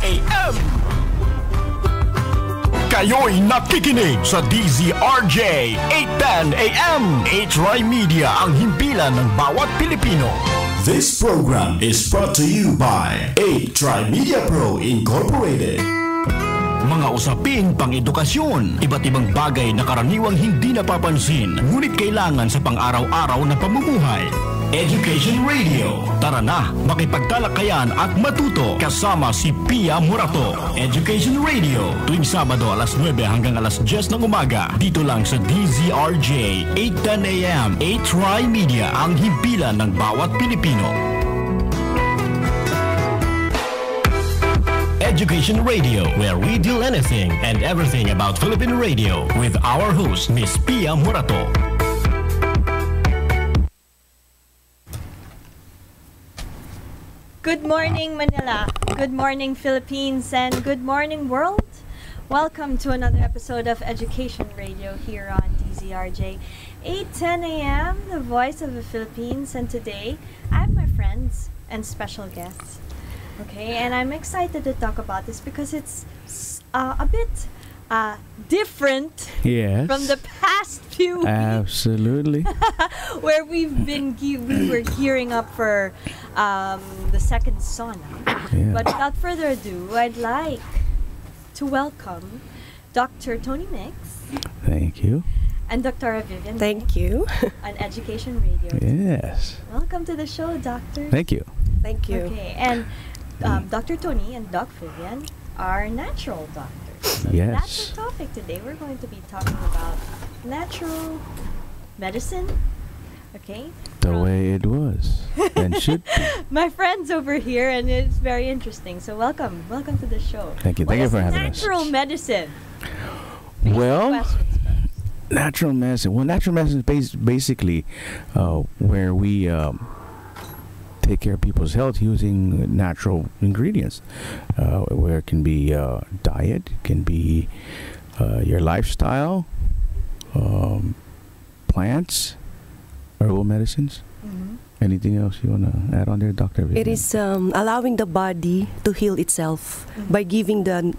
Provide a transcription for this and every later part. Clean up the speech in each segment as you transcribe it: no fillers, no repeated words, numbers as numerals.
AM. Kayo'y nakikinig sa DZRJ 810 AM. HY Media, ang himpilan ng bawat Pilipino. This program is brought to you by 8 Media Pro Incorporated. Mga usaping pang-edukasyon, iba't ibang bagay na karaniwang hindi napapansin, ngunit kailangan sa pang-araw-araw na pamumuhay. Education Radio. Tara na, makipagtalakayan at matuto kasama si Pia Morato. Education Radio, tuwing Sabado alas 9 hanggang alas 10 ng umaga. Dito lang sa DZRJ 810 AM. 8 Media, ang himpilan ng bawat Pilipino. Education Radio, where we deal anything and everything about Philippine radio with our host, Miss Pia Morato. Good morning, Manila. Good morning, Philippines, and good morning, world. Welcome to another episode of Education Radio here on DZRJ 810 AM, the voice of the Philippines. And today, I have my friends and special guests. Okay, and I'm excited to talk about this because it's a bit different from the past few weeks. Absolutely. Where we were gearing up for the second sauna. Yeah. But without further ado, I'd like to welcome Dr. Tony Mix. Thank you. And Dr. Vivian. Thank you. On Education Radio. Yes. Welcome to the show, Doctor. Thank you. Thank you. Okay, and Dr. Tony and Doc Vivian are natural doctors. So Yes. that's the topic today. We're going to be talking about natural medicine. Okay. The way it was and should be. My friends over here, and it's very interesting. So welcome to the show. Thank you. Thank you for having us. Natural medicine. Well, Questions first. natural medicine. Well, natural medicine is basically where we take care of people's health using natural ingredients. Where it can be diet, it can be your lifestyle, plants, herbal medicines. Anything else you want to add on there, Dr. Vivian? It is allowing the body to heal itself by giving the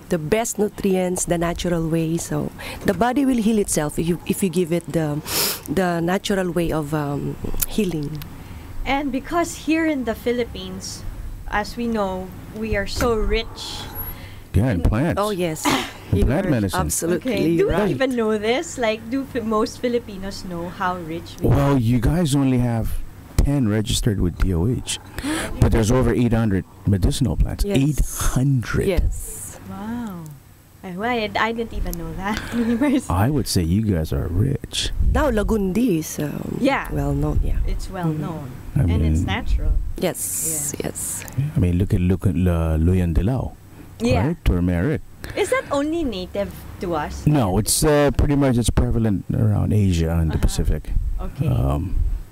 best nutrients the natural way. So the body will heal itself if you give it the natural way of healing. And because here in the Philippines, as we know, we are so rich. Yeah, and plants. Oh yes, Plant medicine. Absolutely Okay, do right. we even know this? Like, do most Filipinos know how rich we are? Well, you guys only have 10 registered with DOH, but there's over 800 medicinal plants. Yes. 800. Yes. Wow. I didn't even know that. I would say you guys are rich. Now Lagundi is Yeah. well known. Yeah. It's well known. I And it's mean- natural. Yes. Yes. I mean, look at Luyan Dilao, Yeah. right? Turmeric. Is that only native to us? No, it's pretty much it's prevalent around Asia and the Pacific. Okay.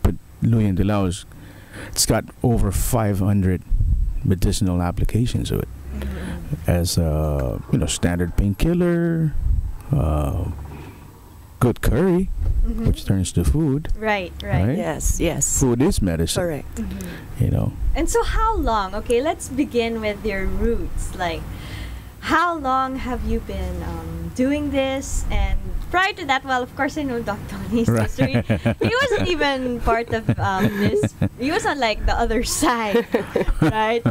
But Luyan Dilao it's got over 500 medicinal applications of it as standard painkiller, good curry, which turns to food. Right. Right? Yes. Yes. Food is medicine. Correct. You know. And so how long? Okay, let's begin with your roots. Like, how long have you been doing this? And prior to that, well, of course, I know Dr. Tony's Right. history. He wasn't even part of this. He was on like the other side, right?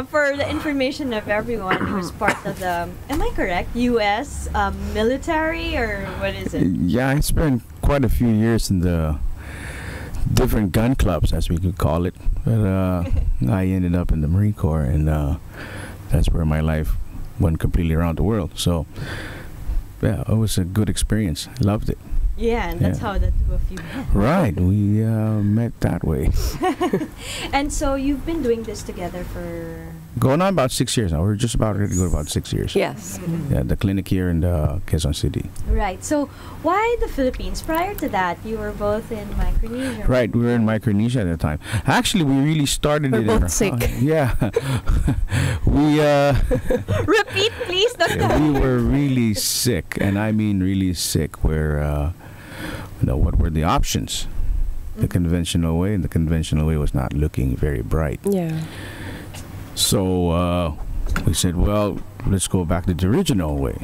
For the information of everyone, he was part of the, am I correct, U.S. Military, or what is it? Yeah, I spent quite a few years in the different gun clubs, as we could call it. But I ended up in the Marine Corps, and that's where my life went completely around the world. So, yeah, it was a good experience. Loved it. Yeah, and that's Yeah. how the two of you met. Right, we met that way. And so you've been doing this together for... Going on about 6 years now. We're just about ready to go about 6 years. Yes. Yeah, the clinic here in Quezon City. Right. So why the Philippines? Prior to that, you were both in Micronesia. Right, we were in Micronesia at the time. Actually, we really started We're it. both sick. Yeah, we Repeat, please, Doctor. we were really sick, and I mean really sick. Where what were the options? The conventional way, and the conventional way was not looking very bright. Yeah. So we said, well, let's go back to the original way.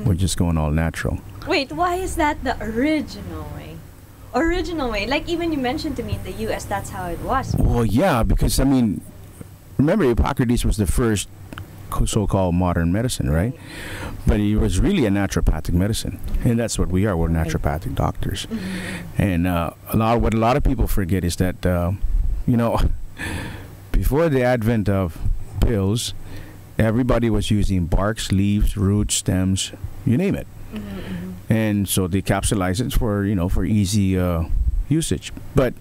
We're just going all natural. Wait, why is that the original way? Original way. Like even you mentioned to me in the US, that's how it was. Well, yeah, because I mean, remember Hippocrates was the first so-called modern medicine, right? But he was really a naturopathic medicine, and that's what we are. We're naturopathic doctors. And what a lot of people forget is that, before the advent of pills, everybody was using barks, leaves, roots, stems, you name it. And so they capsulize it for easy usage. But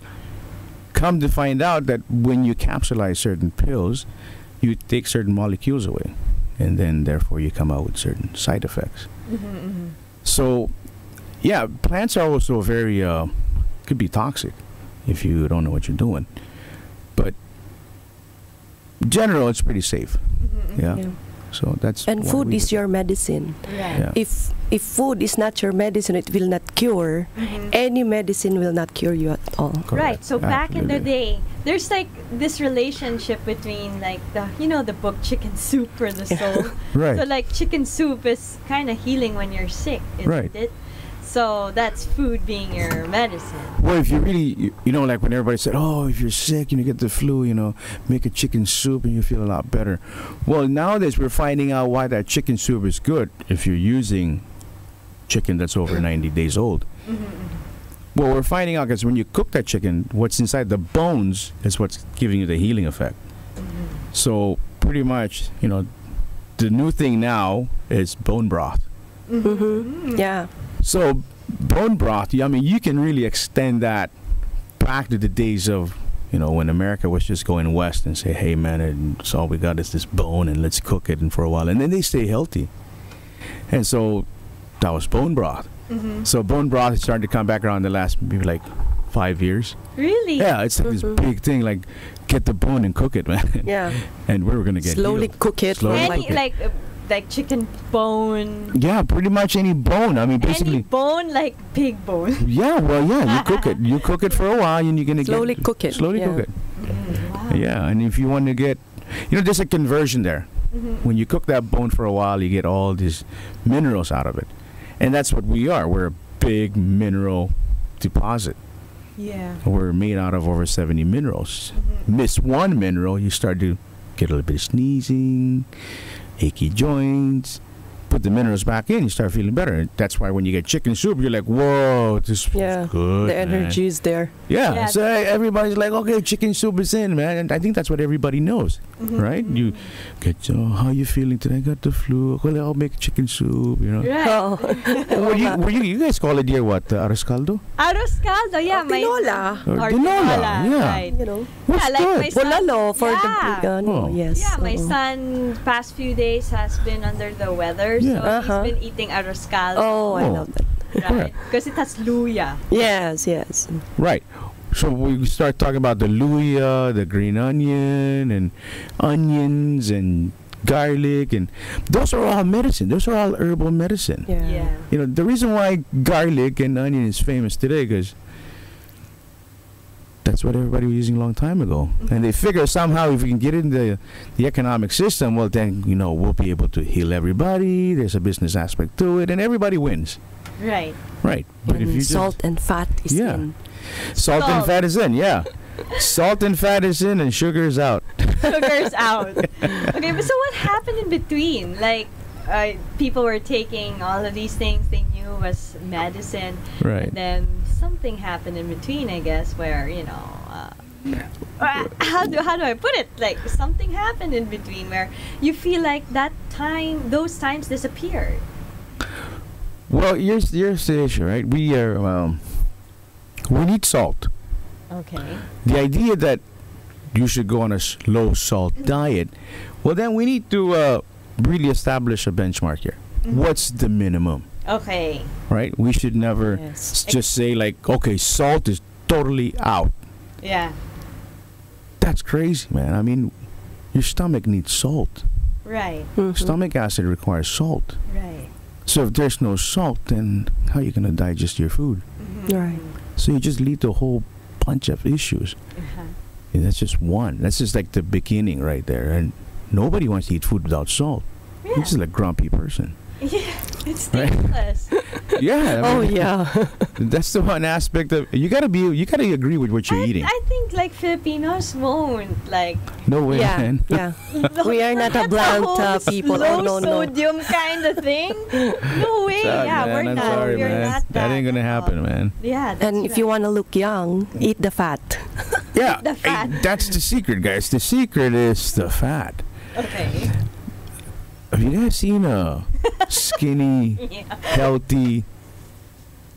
come to find out that when you capsulize certain pills, you take certain molecules away, and then therefore you come out with certain side effects. So, yeah, plants are also very could be toxic if you don't know what you're doing. But in general, it's pretty safe. Yeah. So that's And what food we is do. your medicine. Right. Yeah. If food is not your medicine, it will not cure. Any medicine will not cure you at all. Right. So back in the Absolutely. day, there's like this relationship between like the book Chicken Soup for the Soul. Right. So like chicken soup is kind of healing when you're sick, isn't Right. it? So that's food being your medicine. Well, if you really, like when everybody said, oh, if you're sick and you get the flu, make a chicken soup and you feel a lot better. Well, nowadays we're finding out why that chicken soup is good if you're using chicken that's over 90 days old. Well, we're finding out because when you cook that chicken, what's inside the bones is what's giving you the healing effect. So pretty much, the new thing now is bone broth. Yeah. So bone broth, you can really extend that back to the days of, when America was just going west and say, hey man, it's all we got is this bone and let's cook it and for a while. And then they stay healthy. And so that was bone broth. So bone broth is starting to come back around the last maybe like 5 years. Really? Yeah, it's like this big thing, like get the bone and cook it, man. Yeah. And we're going to get Slowly healed. cook it. Slowly Any cook it. like chicken bone. Yeah, pretty much any bone. I mean, basically. Any bone like pig bone. Yeah, well, yeah, you cook it. You cook it for a while, and you're gonna Slowly cook it, Slowly yeah. cook it. Wow. Yeah, and if you want to get, there's a conversion there. When you cook that bone for a while, you get all these minerals out of it, and that's what we are. We're a big mineral deposit. Yeah. We're made out of over 70 minerals. Miss one mineral, you start to get a little bit of sneezing, achy joints. Put the minerals back in, you start feeling better. That's why when you get chicken soup, you're like, whoa, this Yeah. is good. The man." energy is there. Yeah, Yeah. so everybody's like, okay, chicken soup is in, man. And I think that's what everybody knows, right? You get, how you feeling today? I got the flu. Well, I'll make chicken soup, Right. Oh. You guys call it here what? Arroz caldo? Arroz caldo, yeah. my Tinola. Or Or tinola, yeah. right. What's Yeah, like good? my son. Bolalo for Yeah. the Oh. yes. Yeah, my oo. son past few days has been under the weather, Yeah. so Uh-huh. he's been eating arroz caldo. Oh, I Oh. love that. Right? Because it has luya. Yes, yes. Right. So we start talking about the luya, the green onion, and onions, and garlic, and those are all medicine. Those are all herbal medicine. Yeah. Yeah. The reason why garlic and onion is famous today because that's what everybody was using a long time ago. And they figure somehow if we can get in the economic system, well then, we'll be able to heal everybody. There's a business aspect to it, and everybody wins. Right. Right. But if And you salt and fat is Yeah. in. salt and Salt. fat is in, yeah. Salt and fat is in and sugar is out. Sugar's out. Okay, but so what happened in between? Like, people were taking all of these things they knew was medicine, Right. and then something happened in between, I guess, where how do I put it? Like something happened in between where you feel like those times disappeared. Well, here's the issue, right? We need salt. Okay. The idea that you should go on a low salt diet, well, then we need to really establish a benchmark here. What's the minimum, Okay. right? We should never Yes. just say like, okay, salt is totally out. Yeah. That's crazy, man. I mean, your stomach needs salt. Right. Stomach acid requires salt. Right. So if there's no salt, then how are you going to digest your food? Right. So you just lead to a whole bunch of issues. Uh-huh. And that's just one. That's just like the beginning right there. And Nobody wants to eat food without salt. Yeah. You're just like a grumpy person. Yeah, it's Right. tasteless. Yeah. I Oh mean, yeah. That's the one aspect of you gotta agree with what you're eating. I think like Filipinos won't like No way, yeah. man. Yeah. We are not a bland people. Low Oh no no. sodium kind of thing. No way. Sorry, Yeah, man, we're I'm not. sorry, we're man. not That ain't gonna at all. happen, man. Yeah, that's And if you right. want to look young, eat the fat. Yeah, The fat. that's the secret, guys. The secret is the fat. Okay. Have you guys seen a skinny, Yeah. healthy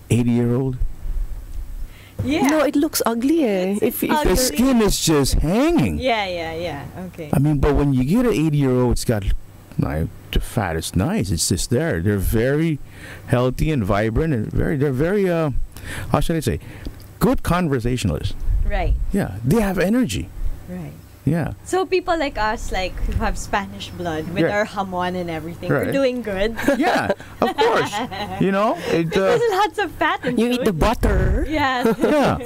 80-year-old? Yeah. No, it looks ugly. If ugly. The skin is just hanging. Yeah. Okay. I mean, but when you get an 80-year-old, it's got like the fat is nice. It's just there. They're very healthy and vibrant, and they're very how should I say, good conversationalists. Right. Yeah, they have energy. Right. Yeah. So people like us, like who have Spanish blood with Yeah. our hamon and everything, Right. we're doing good. Yeah, of course. You know, it. There's lots of fat in you food. eat the butter. Yeah. Yeah.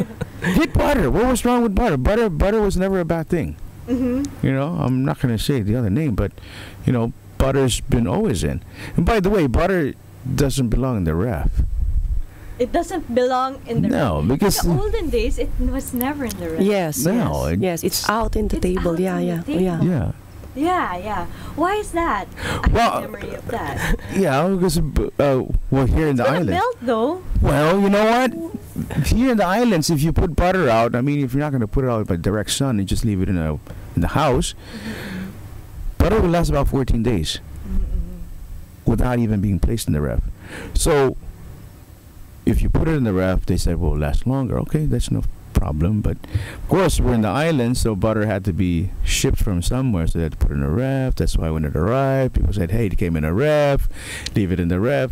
Get butter. What was wrong with butter? Butter was never a bad thing. Mm-hmm. You know, I'm not going to say the other name, but you know, butter's been always in. And by the way, butter doesn't belong in the ref. It doesn't belong in the No, ref. because In the olden days, it was never in the ref. Yes. No, it- yes. It's out in the It's table. out Yeah. on the Yeah. table. Yeah. yeah, Yeah. Why is that? I Well, have memory of that. yeah, because well, here in the Gonna islands. melt though. Well, you know what? Here in the islands, if you put butter out, I mean, if you're not going to put it out by direct sun and just leave it in the house, butter will last about 14 days without even being placed in the ref. So, if you put it in the ref, they said, well, it'll last longer. Okay, that's no problem. But, of course, we're in the islands, so butter had to be shipped from somewhere, so they had to put it in a ref. That's why when it arrived, people said, hey, it came in a ref, leave it in the ref.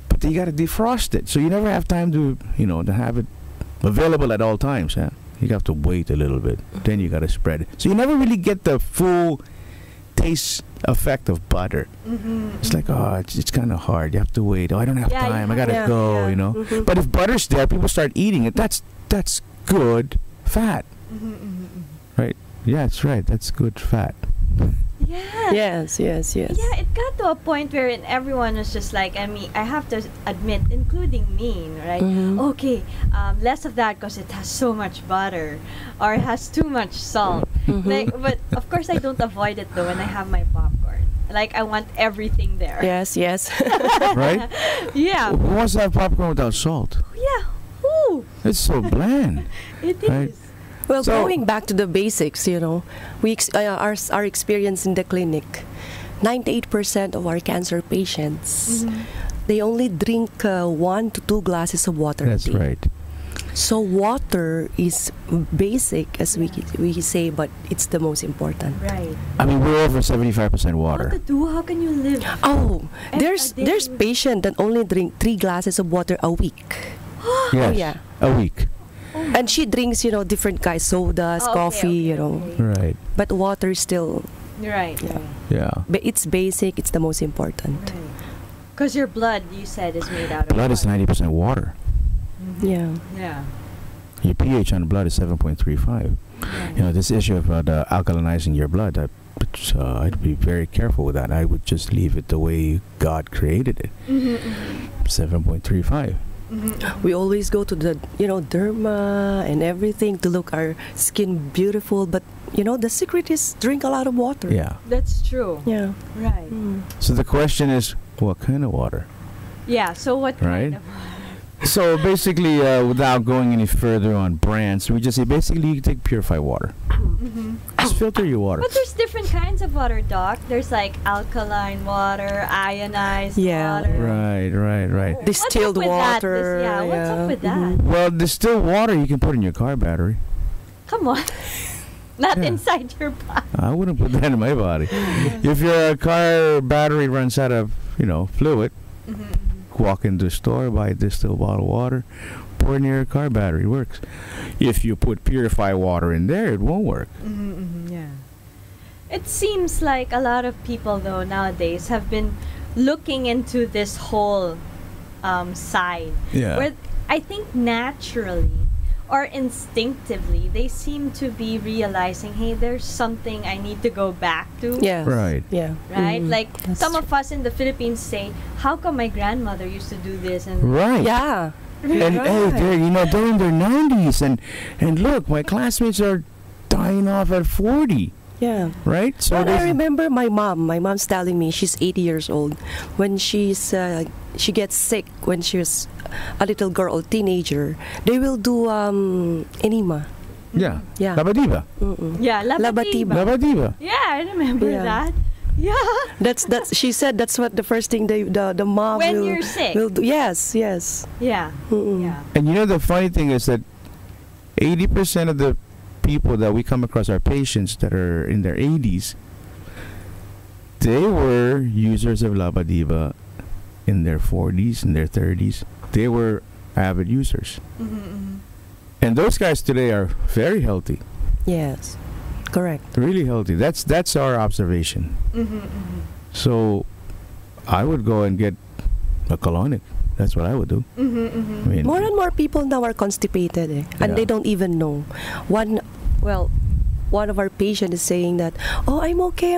But you got to defrost it, so you never have time to, to have it available at all times. Huh? You have to wait a little bit. Then you got to spread it. So you never really get the full taste effect of butter. It's like, oh, it's kind of hard. You have to wait. Oh, I don't have Yeah, time. I yeah. got to Yeah, go, yeah. you know. Mhm. But if butter's there, people start eating it. That's good fat. Right? Yeah, that's right. That's good fat. Yeah. Yes. Yes. Yes. Yeah, it got to a point wherein everyone was just like, I mean, I have to admit, including me, right? Mhm. Okay, less of that because it has so much butter or it has too much salt. Mhm. Like, but of course, I don't avoid it though when I have my popcorn. Like, I want everything there. Yes. Yes. Right? Yeah. Who wants to have popcorn without salt? Yeah. Ooh, It's so bland. it is. Right. Well, So- going back to the basics, our experience in the clinic, 98% of our cancer patients, they only drink 1 to 2 glasses of water. That's a day. right. So water is basic, as we say, but it's the most important. Right. I mean, we're over 75% What to water. do? How can you live? Oh, And there's a day- patient that only drink 3 glasses of water a week, Yes. yeah. A week. and she drinks different kinds, sodas, Oh, okay, coffee, okay. Right. but water is still. Right. Yeah. Yeah. But it's basic. It's the most important. Because your blood, you said, is made out of Blood is water. 90% water. Yeah. Yeah. Your pH on the blood is 7.35. You know, this issue of alkalinizing your blood, I'd be very careful with that. I would just leave it the way God created it. 7.35. We always go to the derma and everything to look our skin beautiful, but the secret is drink a lot of water. Yeah. That's true. Yeah. Right. So the question is, what kind of water? Yeah. So what Right. kind of So basically, without going any further on brands, we just say basically you can take purified water. Just filter your water. But there's different kinds of water, Doc. There's like alkaline water, ionized Yeah. water. Right. What's up Distilled with that? water. Yeah, what's up with that? Well, distilled water you can put in your car battery. Come on. Not Yeah. inside your body. I wouldn't put that in my body. If your car battery runs out of, fluid, walk into the store, buy a distilled bottle of water, pour it in your car battery. It works. If you put purified water in there, it won't work. Yeah. It seems like a lot of people, though, nowadays have been looking into this whole side. Yeah. Where I think naturally, or instinctively, they seem to be realizing, hey, there's something I need to go back to. Yes. Right. Yeah. Right? Like, That's some of us in the Philippines say, how come my grandmother used to do this? And Right. Yeah. And hey, they're in their 90s, and look, my classmates are dying off at 40. Yeah. Right? So Well, I there's- remember my mom. My mom's telling me she's 80 years old. When she gets sick when she was a little girl, teenager, they will do enema. yeah. Yeah. Labadiva. yeah, Labatiba. Labadiva. Yeah, I remember Yeah. that. Yeah. That's she said that's what the first thing the mom When will, you're sick. will do. Yes. Yes. Yeah. Yeah. And you know the funny thing is that 80% of the people that we come across are patients that are in their 80s. They were users of Labadiva in their 40s, in their 30s. They were avid users. And those guys today are very healthy, Yes. Correct. really healthy. That's our observation. So I would go and get a colonic. That's what I would do. I mean, More and more people now are constipated, and Yeah. they don't even know. One of our patients is saying that, "Oh, I'm okay.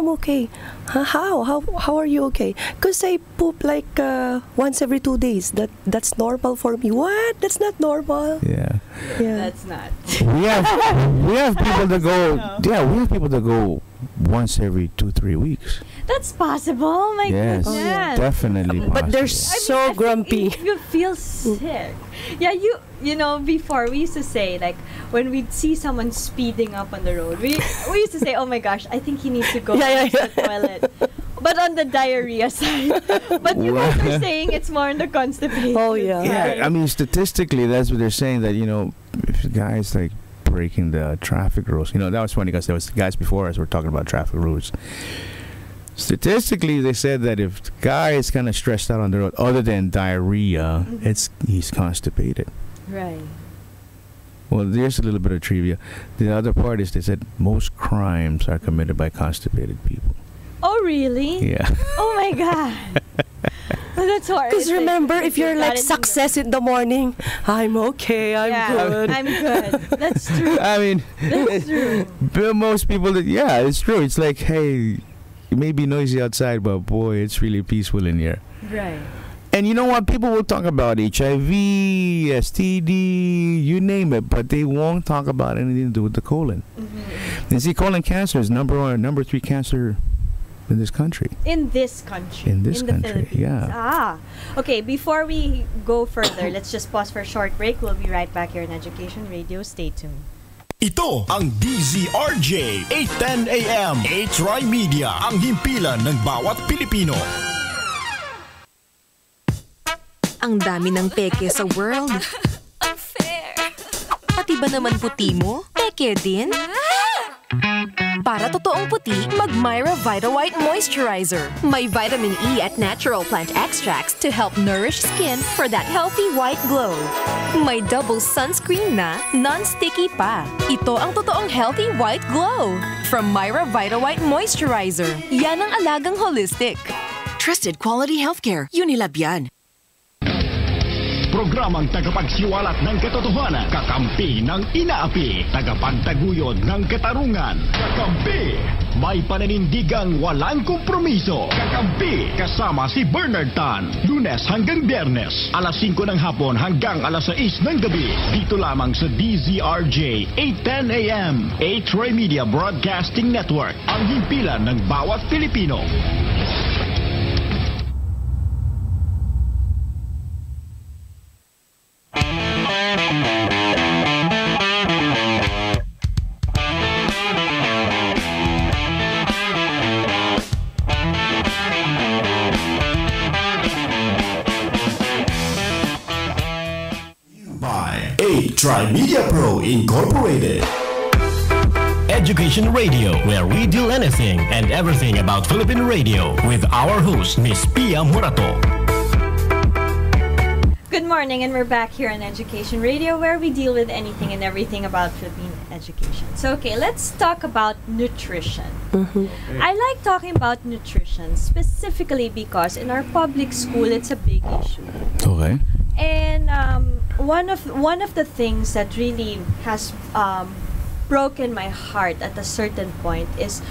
Huh, how are you okay? Because I poop like once every 2 days. That's normal for me. What? That's not normal. yeah. Yeah. That's not. We have people that go. Yeah, we have people that go once every 2-3 weeks. That's possible. My Yes, goodness. definitely. But they're possible. so I think grumpy. if you feel sick. Yeah, you know, before we used to say, like, when we'd see someone speeding up on the road, we used to say, oh my gosh, I think he needs to go Yeah, to the toilet. But on the diarrhea side. But you guys are saying it's more on the constipation. Oh, yeah. side. Yeah, I mean, statistically, that's what they're saying, that, if the guy's like breaking the traffic rules, that was funny because there was guys before us were talking about traffic rules. Statistically, they said that if the guy is kind of stressed out on the road, other than diarrhea, he's constipated. Right. Well, there's a little bit of trivia. The other part is they said most crimes are committed by constipated people. Oh, really? Yeah. Oh my god. That's hard. Because remember, if you're like Not in the- success in the morning, I'm okay, I'm Yeah, good. I'm good. That's true. I mean, That's true. but most people, yeah, it's true. It's like, hey, it may be noisy outside, but boy, it's really peaceful in here. Right. And you know what? People will talk about HIV, STD, you name it, but they won't talk about anything to do with the colon. And see, colon cancer is number 3 cancer in this country. In this country. In this the country, Philippines. yeah. Okay, before we go further, let's just pause for a short break. We'll be right back here on Education Radio. Stay tuned. Ito ang DZRJ 810 AM A-Try Media, ang himpilan ng bawat Pilipino. Ang dami ng peke sa world. Unfair. Pati ba naman puti mo? Peke din? Para totoong puti, mag Myra Vita White Moisturizer. May vitamin E at natural plant extracts to help nourish skin for that healthy white glow. May double sunscreen na, non-sticky pa. Ito ang totoong healthy white glow. From Myra Vita White Moisturizer. Yan ang alagang holistic. Trusted quality healthcare. Unilab yan. Programang tagapagsiwalat ng katotohanan, kakampi ng inaapi, tagapagtaguyod ng katarungan. Kakampi, may pananindigang walang kompromiso. Kakampi, kasama si Bernard Tan. Lunes hanggang Biyernes, alas 5 ng hapon hanggang alas 6 ng gabi. Dito lamang sa DZRJ 810 AM, A-Try Media Broadcasting Network. Ang himpilan ng bawat Pilipino. By A-Try Media Pro Incorporated. Education Radio, where we do anything and everything about Philippine radio with our host, Miss Pia Murato. Good morning, and we're back here on Education Radio, where we deal with anything and everything about Philippine education. So, okay, let's talk about nutrition. I like talking about nutrition specifically because in our public school, it's a big issue. Okay. And one of the things that really has broken my heart at a certain point is